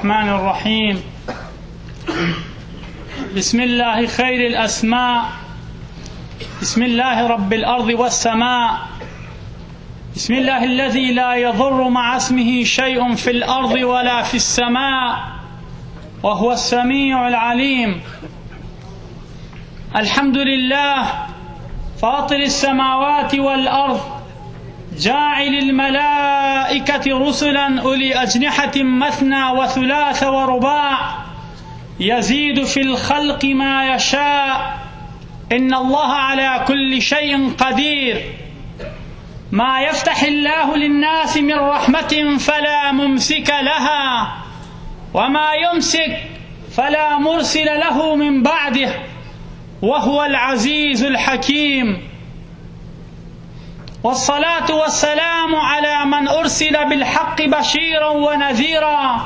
الرحمن الرحيم. بسم الله خير الأسماء، بسم الله رب الأرض والسماء، بسم الله الذي لا يضر مع اسمه شيء في الأرض ولا في السماء وهو السميع العليم. الحمد لله فاطر السماوات والأرض، جاعل الملائكة رسلا أولي أجنحة مثنى وثلاث ورباع، يزيد في الخلق ما يشاء، إن الله على كل شيء قدير. ما يفتح الله للناس من رحمة فلا ممسك لها، وما يمسك فلا مرسل له من بعده، وهو العزيز الحكيم. والصلاة والسلام على من أرسل بالحق بشيرا ونذيرا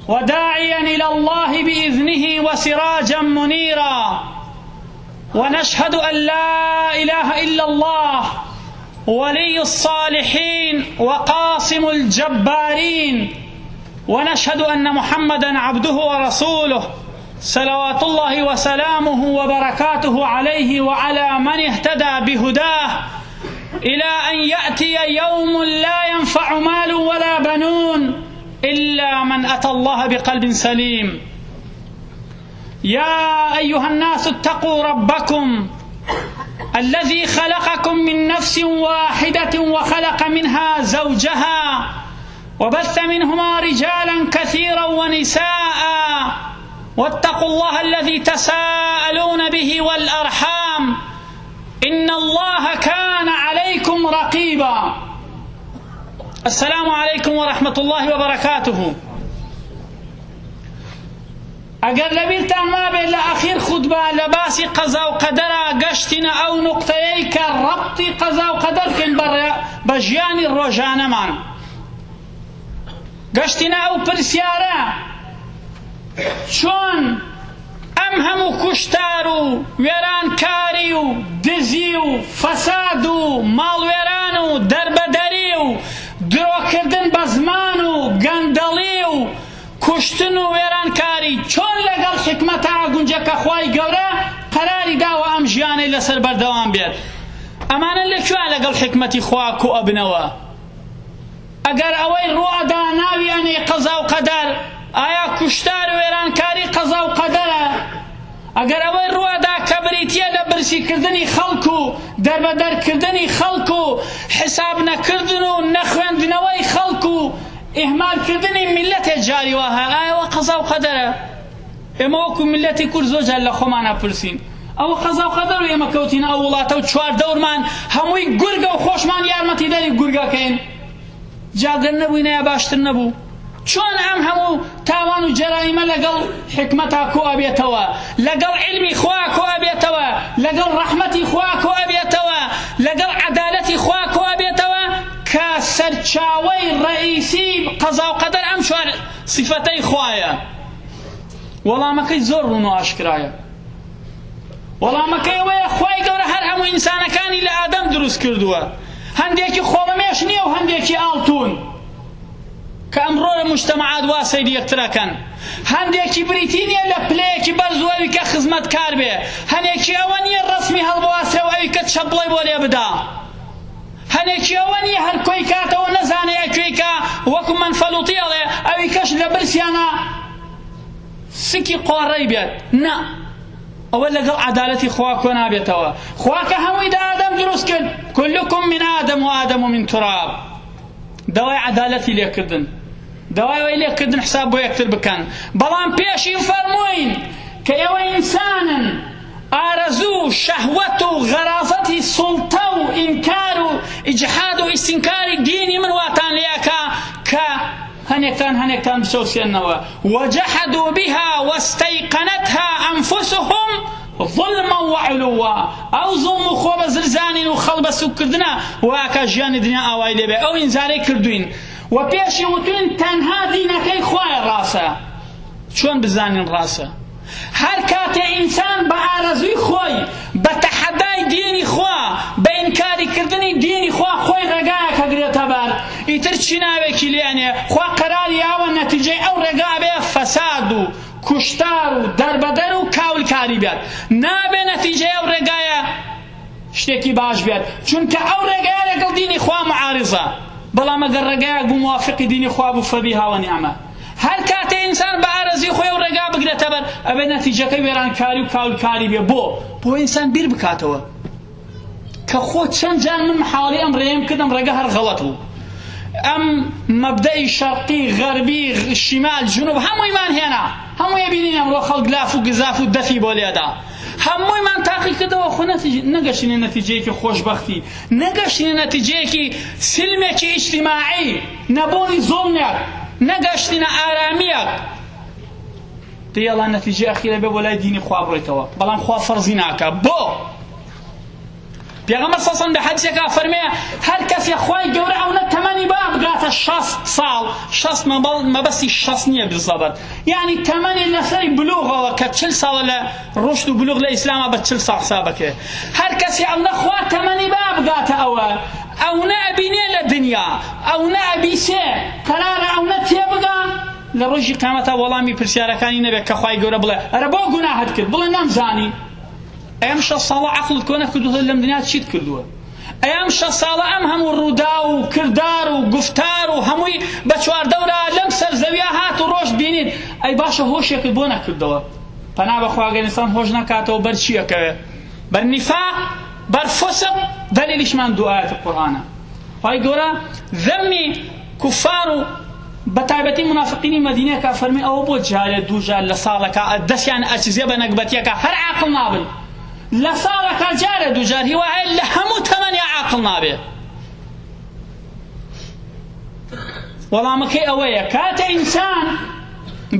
وداعيا إلى الله بإذنه وسراجا منيرا. ونشهد أن لا إله إلا الله ولي الصالحين وقاصم الجبارين، ونشهد أن محمدا عبده ورسوله صلوات الله وسلامه وبركاته عليه وعلى من اهتدى بهداه إلى أن يأتي يوم لا ينفع مال ولا بنون إلا من أتى الله بقلب سليم. يا أيها الناس اتقوا ربكم الذي خلقكم من نفس واحدة وخلق منها زوجها وبث منهما رجالا كثيرا ونساء، واتقوا الله الذي تساءلون به والأرحام، إن الله كان عليكم رقيبا. السلام عليكم ورحمة الله وبركاته. اگر لبیرتان ما بێت لە ئەخیر خوتبە لە باسی قەزا و قەدەرە گەشتینە ئەو نوقتەیەی کە ڕەبتی قەزا و قەدەر بکەین بە ژیانی ڕۆژانەمان. گەشتینە ئەو پرسیارە چۆن ئەم هەموو کوشتار و وێرانکاری و دزی و فەساد و ماڵوێران و دەربەدەری و درۆکردن بە زمان و گەندەڵی و کوشتن و وێرانکاری چۆن لەگەڵ حکمەتە گونجەکە خوای گەورە قەراری داوە ئەم ژیانەی لەسەر بەردەوام بێت. ئەمانە لەکوێ لەگەڵ حکمەتی خوا کۆ ئەبنەوە؟ ئەگەر ئەوەی ڕوئەدا ناویانەی قەزا و قەدەر، ئایا کوشتار و وێرانکاری قەزا و قەدەرە؟ ئەگەر ئەوەی ڕوئەدا کە بریتیە لە برسیکردنی خەڵک و دەربەدەرکردنی خەڵک و حساب نەکردن و نەخوێندنەوەی خەڵک و ئیهمالکردنی میلەتێ جاری وەها، ئایا قەزا و قەدەرە؟ ئێمە وەکو میلەتی کورد زۆرجار لە خۆمان ئەپرسین، ئەوە قەزا و قەدەر و ئێمە کەوتینە ئەو وڵاتە و چوار دەورمان هەمووی گورگە و خۆشمان یارمەتی دەری گورگەکەین. جاگەر نەبووینە یا باشتر نەبوو؟ چۆن ئەم هەموو تاوان و جەرایمە لەگەڵ حکمەتا کۆ ئەبێتەوە، لەگەڵ علمی خوا کۆ ئەبێتەوە، لەگەڵ ڕەحمەتی خوا کۆ ئەبێتەوە، لەگەڵ عەدالەتی خوا کۆ ئەبێتەوە کە سەرچاوەی ڕئیسی قەزا و قەدەر ئەم چوار سیفەتەی خوایە؟ وەڵامەکەی زۆر ڕوون و ئاشکرایە. وەڵامەکەی ئەوەیە خوای گەورە هەر هەموو ئینسانەکانی لە ئادەم دروست کردووە، هەندێکی خۆڵەمێش نییە و هەندێکی ئاڵتون کە ئەمڕۆ لە موجتەمەعات وا سەیری یەکترەکەن، هەندێکی بریتی نییە لە پلەیەکی بەرزوەوی کە خزمەتکار بێ، هەندێکی ئەوە نییە ڕەسمی هەڵبواسێ و ئەوی کە چەپڵەی بۆ لێ بدا، هەندێکی ئەوە نییە هەر کۆی کاتەوە نەزانێ ئەکوێی کە وەکو مەنفەلوتی ئەڵێ ئەوی کەش لە برسیانە سکی قۆڕەی بێت. نا، ئەوە لەگەڵ عەدالەتی خوا کۆ نابێتەوە. خوا کە هەمووی لە ئادەم دروست کرد، كلكم من آدم وآدم من تراب، دەوای عەدالەتی لێکردن، دەوای ئەوەی لێکردن حساب بۆ یەکتر بکەن. بەڵام پێشی فەرمووین کە ئێوە ئینسانن، ئارەزوو شەهوەت و غەرازەتی سوڵتە و ئینکار و ئیجحاد و ئیستینکاری دینی من واتان لێکا کە هەنێکتان بچەوسێنەوە. وجحدوا بها واستيقنتها أنفسهم ظلما وعلوا، ئەو زوڵم و خۆ بە زرزانین و خەڵ بە سوکردنە واکە ژیانی دنیا ئاوای لێبێ. ئەو ئینزارەی کردوین و پێشی وتوین تەنها دینەکەی خوایە ڕاستە. چۆن بزانین ڕاستە؟ هەر کاتێ ئینسان بە ئارەزووی خۆی بە تەحەدای دینی خوا، بە ئینکاری کردنی دینی خوا خۆی ڕێگایەکە گرێتە بەر، ئیتر چی ناوێکی لێنێ؟ خوا قەراری ئەوە نەتیجەی ئەو ڕێگا بێ و کوشتار و دەربەدەر و کاولکاری بێت نابێ نەتیجەی ئەو ڕێگایە شتێکی باش بێت چونکە ئەو ڕێگایە لەگەڵ دینی خوا معارضە بەڵام ئەگەر ڕێگایەک بوو موافقی دینی خوا بوو فەبیها وەنیعمە هەر کاتێ ئینسان بە ئارەزی خۆی و ڕێگا بگرێتە بەر ئەبێ نەتیجەکەی وێرانکاری و کاولکاری بێ بۆ ئینسان بیر بکاتەوە کە خۆ چەند جار من محاڵی ئەم ڕێم کردم ڕێگە هەر غەڵەت بوو ئەم مەبدەی شەرقی غەربی شیمال جنوب هەموویمان هێنا هەمووی بینین ئەمڕۆ خەڵک لاف و گزاف و دەفی بۆ لێدا هەموویمان تاقی کردەوە خۆ نەگەشتینە نەتیجەیەکی خۆشبەختی نەگەشتینە نەتیجەیەکی سلمێکی ئیجتیماعی نەبوونی زوڵمێک نەگەشتینە ئارامیەک دەیەڵا نەتیجەی ئەخیرە بێ بۆ لای دینی خوا بڕێتەوە بەڵام خوا فەرزی ناکە بۆ پێغەمبەر صلی الله علیه و سلم لە حەدیثێکا فەرمێ هەر کەسێ خوای گەورە ئەو تەمەنی با بگاتە 60 ساڵ 60 مەبەستی 60 نییە بالضبط یعنی تەمەنی لەسەری بلوغەوە کە 40 ساڵە لە ڕشد و بلوغ لە ئیسلامە بە 40 ساڵ حسابەکێ هەر کەسێ ئەو نەخوا تەمەنی با بگاتە ئەوە ئەو نەبینێ لە دنیا ئەو نەبیسێ قەرارە ئەو نەتێبگا لە ڕۆژی قیامەتە وەڵامی پرسیارەکانی نەبێت کە خوای گەورە بڵێ ئەرە بۆ گوناهت کرد بڵێ نەمزانی ئەم 6 ساڵە عەقڵت کۆ نەکردووە لەم دنیا چیت کردووە ئەم 6 ساڵە ئەم هەموو ڕوودا و کردار و گفتار و هەمووی بە چواردەورە لەم سەرزەویە هات و ڕۆژ بینین ئەی باشە هۆشێکت بۆ نەکردەوە پەنا بەخوا گەر ئینسان هۆش نەکاتەوە بەر چیەکەوێ بەر نیفاق بەر فسق دەلیلیشمان دوو ئایەتی قورئانە خوای گەورە ذەمی کوفار و بەتایبەتی منافقینی مەدینەیەکە فەرمی ئەوە بۆ جارێ دوو جار لە ساڵەکە دەستیان ئەچزێ بە نەکبەتیەکە هەر عاقڵ نابن لە ساڵەکە جارێ دوو جار هیوایە لە هەموو تەمەنی عاقڵ نابێ وەڵامەکەی ئەوەیە کاتە ئینسان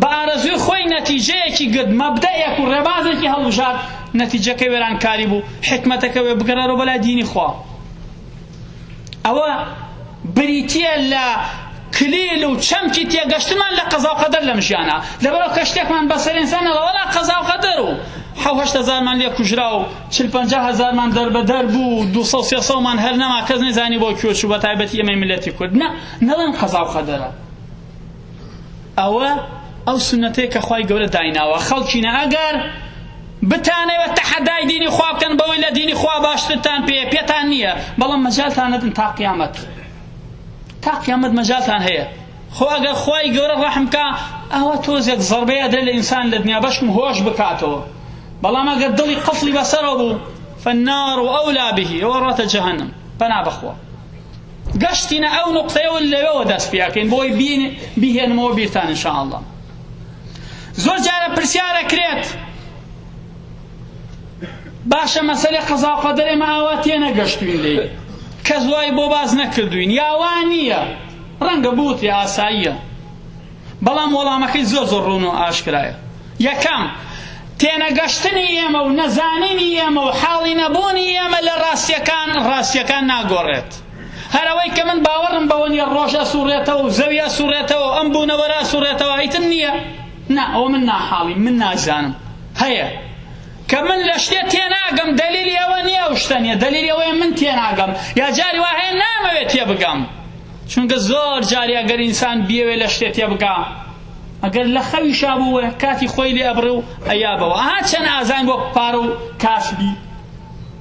بە ئارەزوی خۆی نەتیجەیەکی گرت مەبدەیەک و ڕێبازێکی هەڵبژات نەتیجەکەی وێرانکاری بوو حکمەتەکە وێ بگەڕێرەوە بەلای دینی خوا ئەوە بریتیە لە کلیل و چەمکی تێگەشتمان لە قەزا و قەدەر لەم ژیانە لەبەرەوە کە شتێکمان بەسەر ئینسانەوە وەڵا قەزا و قەدەر و 7-8 لێ کوژرا و 40-50 دەربەدەر بوو 200-300 هەر نەما کەس نەزانی بۆ کوێ چوو بەتایبەتی ئێمەی ملەتی کورد نەڵێن قەزا و قەدەرە ئەوە ئەو سنەتەیە کە خوای گەورە دایناوە خەڵکینە ئەگەر بتانەوە تەحەدای دینی خوا بکەن بەوەی لە دینی خوا باشترتان پێتان نییە بەڵام مەجالتان نەدن تا قیامەت مەجالتان هەیە خۆ ئەگەر خوای گەورە ڕەحمکە ئەوە تۆزێک زەربەیە دەرێ لە ئینسان لە دنیا بەشکم هۆش بکاتەوە بەڵام ئەگەر دڵی قفڵی بەسەرەوە بوو فالنار ئەولا به ئەوە ڕاتە جەهەنەم پەنا بەخوا گەشتینە ئەو نوقتەیەوە لەوێەوە دەست پێکەین بۆی بیهێنمەوە بیرتان ئینشاءالله زۆر جارە پرسیارەکرێت باشە مەسەلەی قەزا و قەدەر ئێمە ئاوا تێنەگەشتوین لێ کەس وای بۆ باز نەکردوین یاوان نییە ڕەنگە بووتی ئاساییە بەڵام وەڵامەکەی زۆر ڕوون و ئاشکرایە یەکەم تێنەگەشتنی ئێمە و نەزانینی ئێمە و حاڵی نەبوونی ئێمە لە ڕاستیەکان ناگۆڕێت هەرەوەی کە من باوەڕم بەوە نییە ڕۆژە سوڕێتەوە و زەویە سوڕێتەوە ئەم بوونەوەرە سوڕێتەوە ئیتر نییە ئەوە من ناحاڵی من نازانم هەیە کە من لە شتێ تێناگەم دەلیلی ئەوە نییە ئەو شتە نییە دەلیلی ئەوەیە من تێناگەم یا جاری وا هەیە نامەوێت تێبگەم چونکە زۆر جاری ئەگەر ئینسان بیەوێ لە شتێ تێبگا ئەگەر لە خەویشا بووە کاتی خۆی لێ ئەبڕێ و ئەیابەوە ئەها چەند ئازان بۆ پارە و کاسبی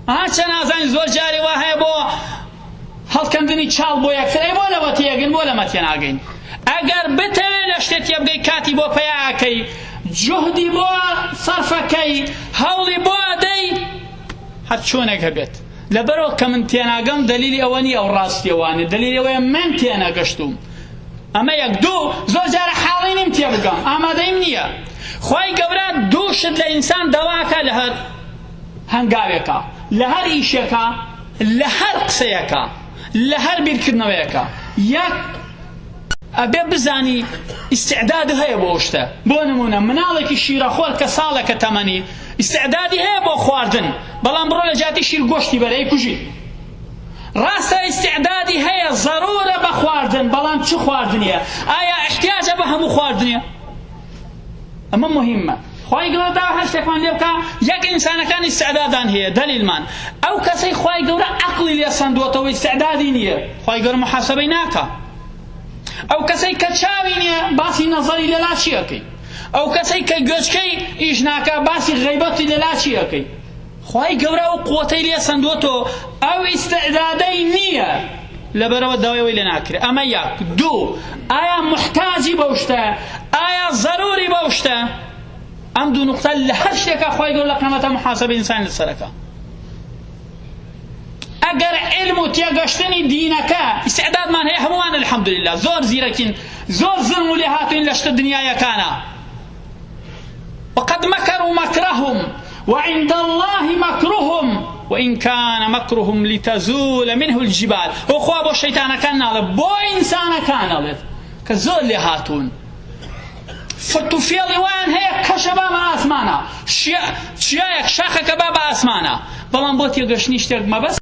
ئەها چەند ئازان زۆر جاری وا هەیە بۆ هەڵکەندنی چاڵ بۆ یەکتر ئەی بۆ لەوە تێگەن بۆ لەمە تێناگەین ئەگەر بتەوێت لە شتێ تێبگەی کاتی بۆ پەیاکەی جهدی بۆ سەرفەکەی هەوڵی بۆ ئەدەی هەر چۆنێک هەبێت لەبەرەوە کە من تێناگەم دلیلی ئەوە نیە ئەو ڕاستیەوانێ دلیلی ئەوەیە من تێنەگەشتوم ئەمە یەک دوو زۆر جارە حاڵی نیم تێبگەم ئامادەیم نییە خوای گەورە دوو شت لە ئینسان دەواکە لە هەر هەنگاوێکە لە هەر ئیشێکە لە هەر قسەیەکە لە هەر بیرکردنەوەیەکە یەک ئەبێ بزانی ئیستعداد هەیە بۆ شتە بۆ نمونە مناڵێکی شیرەخۆر کە ساڵێکە تەمەنی ئیستعدادی هەیە بۆ خواردن بەڵام بڕۆ لە جاتی شیر گۆشتی بەرەی کوژی ڕاستە ئیستعدادی هەیە ضرورە بە خواردن بەڵام چ خواردنیە ئایا احتیاجە بە هەموو خواردنیە ئەمە مهمە خوای گەورە داوا هەر شتێکمان لێ بکە یەک ئینسانەکان ئیستعدادان هەیە دەلیلمان ئەو کەسەی خوای گەورە عەقڵی لێ سەندووەتەوە ئیستعدادی نییە خوای گەورە محاسەبەی ناکە ئەو کەسەی کە چاوی نییە باسی نەزەری لەلا چیەکەی ئەو کەسەی کە گوێچکەی ئیش ناکا باسی غەیبەتی لەلا چیەکەی خوای گەورە ئەو قووەتەی لێ سەندووەتەوە ئەو ئیستعدادەی نییە لەبەرەوە داوای لێ ناکرێت ئەمە یەک دوو ئایا محتاجی بەو شتە ئایا ضروری بەو شتە ئەم دوو نوقتە لە هەر شتێکە خوای گەورە لە قیامەتە محاسەبەی ئینسان لەسەرەکە ئەگەر علم و تێگەشتنی دینەکە ئیستعدادمان هەیە هەمووان الحەمدولله زۆر زیرەکین زۆر زڵم و لێ هاتوین لە شتە دنیایەکانە وقد مكروا مكرهم وعند الله مكرهم وإن كان مكرهم لتزول منه الجبال وخوا بو شيطان كان نالب بو إنسان كان نالب كزول لي هاتون فتوفيلي وان هي كشبا ما أسمانا شياك شاخك بابا أسمانا بلان بوتي قشنيشتك ما بس